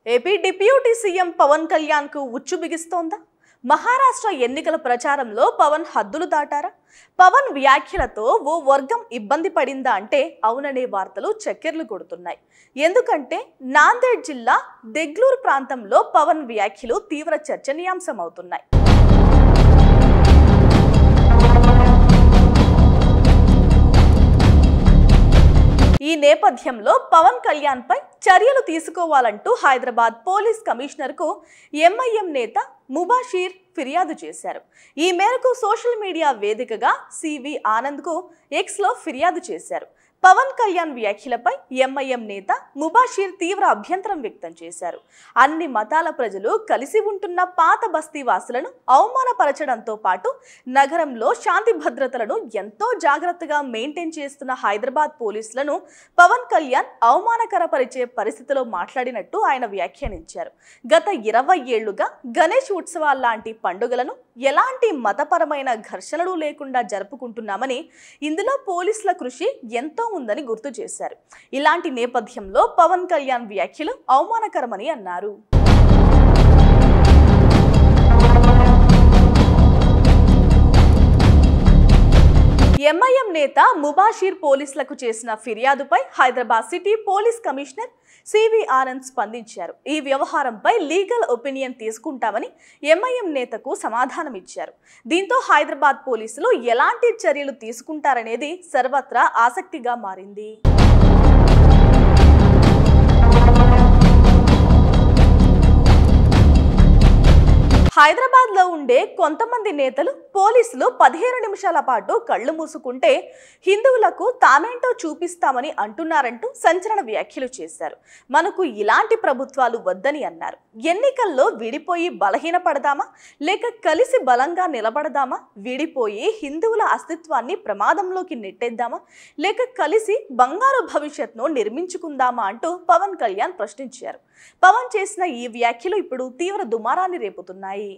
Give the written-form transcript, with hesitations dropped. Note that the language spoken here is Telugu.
AP deputy CM Pawan Kalyan కు ఉచ్చు బిగిస్తోందా? మహారాష్ట్ర ఎన్నికల ప్రచారంలో పవన్ హద్దులు దాటారా? పవన్ వ్యాఖ్యలతో ఓ వర్గం ఇబ్బంది పడిందా అంటే అవుననే వార్తలు చక్కెర్లు కొడుతున్నాయి. ఎందుకంటే నాందేడ్ జిల్లా దెగ్లూరు ప్రాంతంలో పవన్ వ్యాఖ్యలు తీవ్ర చర్చనీయాంశం అవుతున్నాయి. ఈ నేపథ్యంలో పవన్ కళ్యాణ్ పై చర్యలు తీసుకోవాలంటూ హైదరాబాద్ పోలీస్ కమిషనర్ కు ఎంఐఎం నేత ముబాషీర్ ఫిర్యాదు చేశారు. ఈ మేరకు సోషల్ మీడియా వేదికగా సివి ఆనంద్ కు ఎక్స్ లో ఫిర్యాదు చేశారు. పవన్ కళ్యాణ్ వ్యాఖ్యలపై ఎంఐఎం నేత ముబాషీర్ తీవ్ర అభ్యంతరం వ్యక్తం చేశారు. అన్ని మతాల ప్రజలు కలిసి ఉంటున్న పాత బస్తీ వాసులను అవమానపరచడంతో పాటు నగరంలో శాంతి భద్రతలను ఎంతో జాగ్రత్తగా మెయింటైన్ చేస్తున్న హైదరాబాద్ పోలీసులను పవన్ కళ్యాణ్ అవమానకరపరిచే పరిస్థితిలో మాట్లాడినట్టు ఆయన వ్యాఖ్యానించారు. గత 20 ఏళ్లుగా గణేష్ ఉత్సవాల లాంటి పండుగలను ఎలాంటి మతపరమైన ఘర్షణలు లేకుండా జరుపుకుంటున్నామని, ఇందులో పోలీసుల కృషి ఎంతో ఉందని గుర్తు చేశారు. ఇలాంటి నేపథ్యంలో పవన్ కళ్యాణ్ వ్యాఖ్యలు అవమానకరమని అన్నారు. ఎంఐఎం నేత ముబాషీర్ పోలీసులకు చేసిన ఫిర్యాదుపై Hyderabad city police commissioner CV Anand స్పందించారు. ఈ వ్యవహారంపై లీగల్ ఒపీనియన్ తీసుకుంటామని ఎంఐఎం నేతకు సమాధానం ఇచ్చారు. దీంతో హైదరాబాద్ పోలీసులు ఎలాంటి చర్యలు తీసుకుంటారనేది సర్వత్రా ఆసక్తిగా మారింది. హైదరాబాద్ లో ఉండే కొంతమంది నేతలు పోలీసులు 15 నిమిషాల పాటు కళ్ళు మూసుకుంటే హిందువులకు తామేంటో చూపిస్తామని అంటున్నారంటూ సంచలన వ్యాఖ్యలు చేశారు. మనకు ఇలాంటి ప్రభుత్వాలు వద్దని అన్నారు. ఎన్నికల్లో విడిపోయి బలహీనపడదామా లేక కలిసి బలంగా నిలబడదామా? విడిపోయి హిందువుల అస్తిత్వాన్ని ప్రమాదంలోకి నెట్టేద్దామా లేక కలిసి బంగారు భవిష్యత్తును నిర్మించుకుందామా అంటూ పవన్ కళ్యాణ్ ప్రశ్నించారు. పవన్ చేసిన ఈ వ్యాఖ్యలు ఇప్పుడు తీవ్ర దుమారాన్ని రేపుతున్నాయి.